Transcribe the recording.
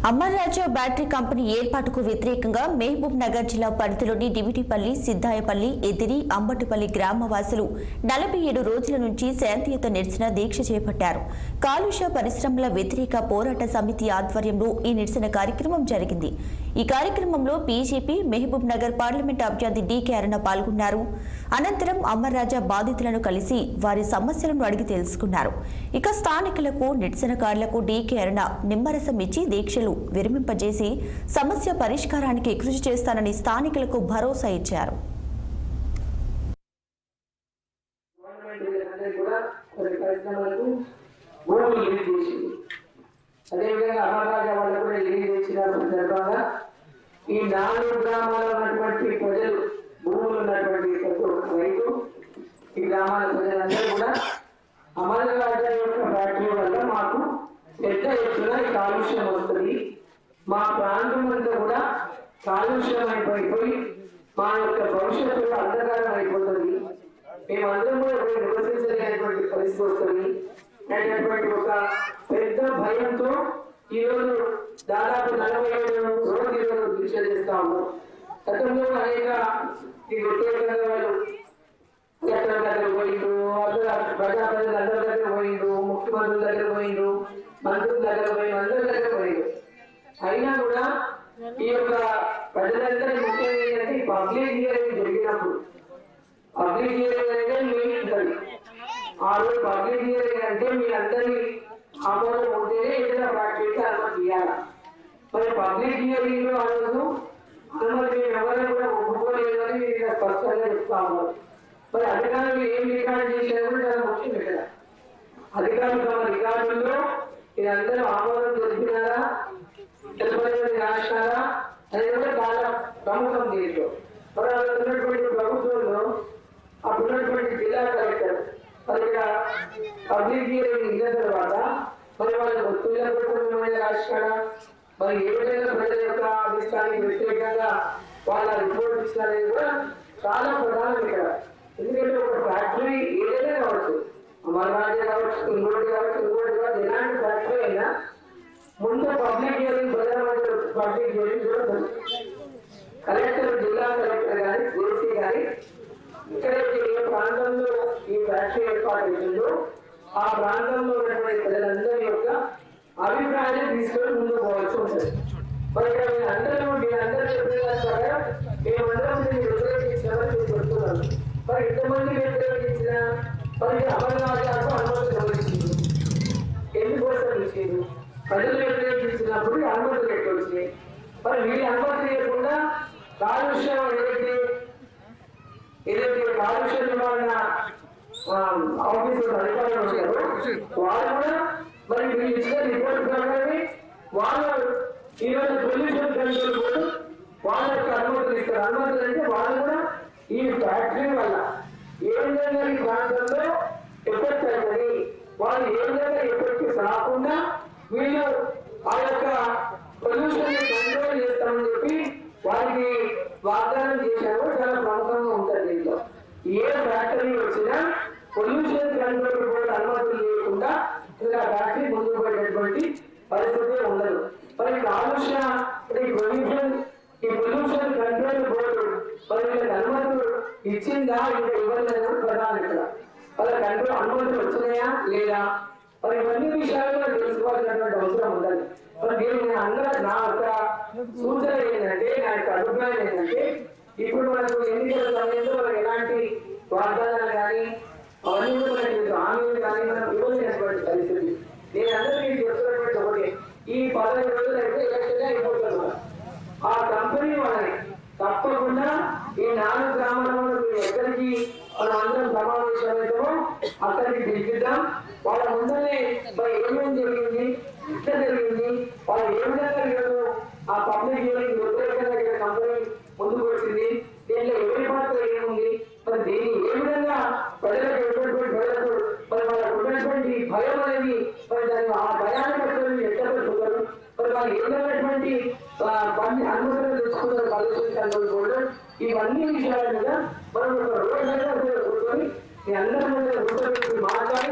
Amara Raja battery company ఏర్పాటుకు వ్యతిరేకంగా మహబూబ్ నగర్ జిల్లా పరిధిలోని డివిటిపల్లి, సిద్దాయపల్లి, ఎదిరి, అంబటిపల్లి గ్రామవాసులు 47 రోజుల నుంచి శాంతియుత నిరసన దీక్ష చేపట్టారు. కాలుష్య పరిశ్రమల వ్యతిరేక పోరాట సమితి ఆధ్వర్యంలో ఈ నిరసన కార్యక్రమం జరిగింది. ఈ కార్యక్రమంలో బీజేపీ మహబూబ్ నగర్ పార్లమెంట్ అభ్యర్థి డి.కే. అరుణ పాల్గొన్నారు. అనంతరం అమర్రాజా బాధితులను కలిసి వారి సమస్యలను అడిగి తెలుసుకున్నారు. ఇక స్థానికులకు, నిరసనకారులకు డి.కే. అరుణ నిమ్మరసం ఇచ్చి దీక్షలు విరమింపజేసి సమస్య పరిష్కారానికి కృషి చేస్తానని స్థానికులకు భరోసా ఇచ్చారు. ఈ 4 గ్రామాల్లో ఉన్నటువంటి ప్రజలు, భూములు ఉన్నటువంటి రైతు, ఈ గ్రామాల ప్రజలందరూ కూడా అమర్రాజా యొక్క ఫ్యాక్టరీ వల్ల మాకు పెద్ద ఎత్తున కాలుష్యం వస్తుంది. మా ప్రాంతం అంతా కూడా కాలుష్యం అయిపోయి మా యొక్క భవిష్యత్తు అంధకారం అయిపోతుంది. మేమందరం కూడా నివసించలేనటువంటి పరిస్థితి వస్తుంది అనేటువంటి ఒక పెద్ద భయంతో ఈరోజు దాదాపు 47 రోజులు దీక్ష చేస్తాము. గతంలో అనేక ఈ వ్యతిరేకంగా వాళ్ళు చట్టం దగ్గర పోయిండు, ప్రజాప్రతినిధులందరి దగ్గర పోయిండు, ముఖ్యమంత్రుల దగ్గర పోయిండు, మంత్రుల దగ్గర పోయిండు, అందరి దగ్గర పోయిండు. అయినా కూడా ఈ యొక్క ప్రజలందరి ముఖ్యం ఏంటంటే పబ్లిక్ హియరింగ్ జరిగినప్పుడు, పబ్లిక్ హియరింగ్ అనేది మెయిన్ ఉంటుంది. ఆ రోజు పబ్లిక్ హియరింగ్ అంటే మీ అందరి ఆమోదం ఉంటేనే ఏదైనా ఫ్యాక్టరీకి అనుమతి ఇవ్వాలి. మరి పబ్లిక్ హియరింగ్ లో ఆ రోజు అనుమతి మేము ఎవరైనా కూడా ఒప్పుకోలేదు అని మీరు స్పష్టంగా చెప్తా ఉన్నారు. మరి అధికారులు ఏం రికార్డు చేసేది కూడా చాలా ముఖ్యం. ఇక్కడ అధికారులు తమ రికార్డుల్లో మీరందరూ ఆమోదం తెలిపినారా, తెలుపలేదని రాసినారా అనేది కూడా చాలా ప్రముఖం దీంట్లో. మరి అలా ఉన్నటువంటి ప్రభుత్వంలో అప్పుడున్నటువంటి జిల్లా కలెక్టర్ మరి ఇక్కడ పబ్లిక్ హియరింగ్ ఇన్న తర్వాత మరి వాళ్ళ ఒత్తిళ్ల కోసం రాసినారా, మరి ఏ విధంగా ప్రజల యొక్క అభిష్టానికి వ్యతిరేకంగా వాళ్ళ రిపోర్ట్ ఇచ్చినారనేది కూడా చాలా ప్రధానం ఇక్కడ. ఎందుకంటే ఒక ఫ్యాక్టరీ ఏదైనా కావచ్చు, అమర్రాజా కావచ్చు, ఇంకోటి కావచ్చు, ఎలాంటి ఫ్యాక్టరీ అయినా ముందు పబ్లిక్ హియరింగ్, ప్రధానమంత్రి పబ్లిక్ హియరింగ్ కూడా కలెక్టర్, జిల్లా కలెక్టర్ కానీ, జేసీ కానీ ఇక్కడైతే ఏ ప్రాంతంలో ఈ ఫ్యాక్టరీ ఏర్పాటు అవుతుందో ఆ ప్రాంతంలో ఉన్నటువంటి ప్రజలందరి యొక్క అభిప్రాయాన్ని తీసుకొని ముందుకు పోవాల్సి ఉంటుంది. మరి ఇక్కడ మీరందరూ చెప్పేదాకా మేమందరం వ్యతిరేకించామని నేను చెప్తున్నాను. మరి ఎంతమంది వ్యతిరేకించిన మరి అమర్రాజాకు అనుమతి గమనించింది, ఎందుకోసం ఇచ్చింది? ప్రజలు వ్యతిరేకించినప్పుడు అనుమతులు ఎక్కడ వచ్చినాయి? మరి వీళ్ళు అనుమతి లేకుండా కాలుష్యం ఏదైతే కాలుష్య నివారణ ఆఫీసులు అధికారులు వచ్చారు వాళ్ళు కూడా మరి వీళ్ళు ఇచ్చిన రిపోర్ట్ ప్రకారమే వాళ్ళు ఈరోజు పొల్యూషన్ కంట్రోల్ కూడా వాళ్ళ యొక్క అనుమతులు ఇస్తారు. అనుమతులు అంటే వాళ్ళు కూడా ఈ ఫ్యాక్టరీ వల్ల ఏ విధంగా ఈ ప్రాంతంలో ఎఫెక్ట్ అవుతుంది, వాళ్ళు ఏ విధంగా ఎఫెక్ట్ రాకుండా వీళ్ళు ఆ యొక్క పొల్యూషన్ కంట్రోల్ చేస్తామని చెప్పి వారికి వాగ్దానం చేశారు. చాలా ప్రముఖంగా ఉంటుంది దీంట్లో. ఏ ఫ్యాక్టరీ వచ్చినా పొల్యూషన్ కంట్రోల్ బోర్డు అనుమతులు లేకుండా ఇలా ఫ్యాక్టరీ ముందుకు పడేటువంటి పరిస్థితి ఉండదు. మరి కాలుష్య ఈ పొల్యూషన్ కంట్రోల్ బోర్డు మరి వీళ్ళకి అనుమతులు ఇచ్చిందా ఇంకా ఇవ్వలేదు ప్రధాన ఇక్కడ. వాళ్ళ కంట్రోల్ అనుమతులు వచ్చినాయా లేదా, మరి ఇవన్నీ విషయాల్లో తెలుసుకోవాల్సినటువంటి అవసరం ఉండాలి. మరి నేను అందరూ నా యొక్క సూచన ఏంటంటే, నా యొక్క అభిప్రాయం ఏంటంటే, ఇప్పుడు మనకు ఎన్నికల సమయంలో మనకు ఎలాంటి వాగ్దానాలు కానీ అవన్నీ కూడా మనకి హామీలు కానీ మనం ఇవ్వలేనటువంటి పరిస్థితి. నేను అందరికీ చెప్తున్నటువంటి ఒకటి, ఈ 15 రోజులు అయితే ఎలక్షన్ అయిపోతుంది. ఆ కంపెనీ వాళ్ళని తప్పకుండా ఈ 4 గ్రామాలలో ఎక్కడికి మనం అందరం సమావేశం అవుతామో అక్కడికి పిలిపిద్దాం. వాళ్ళ ముందరే మరి ఏమేమి జరిగింది, ఎట్లా జరిగింది, వాళ్ళు ఏ విధంగా ఈరోజు ఆ పబ్లిక్ హియరింగ్ వ్యతిరేకంగా ఇక్కడ కంపెనీ ముందుకు వచ్చింది, దీంట్లో ఎవరి పాత్ర ఏముంది, మరి దీన్ని ఏ విధంగా ప్రజలకు ప్రజలకు మరి వాళ్ళకు ఉన్నటువంటి భయం అనేది మరి దాన్ని ఆ భయాన్ని పట్టుకొని ఎట్టబడుతున్నారు. మరి వాళ్ళు ఏ విధమైనటువంటి అనుమతులు తెచ్చుకున్నారు కాలుష్యం కంట్రోల్ బోర్డు, ఇవన్నీ విషయాల మీద మనం ఒక రోజు కూర్చొని మీ అందరి మీద మాట్లాడి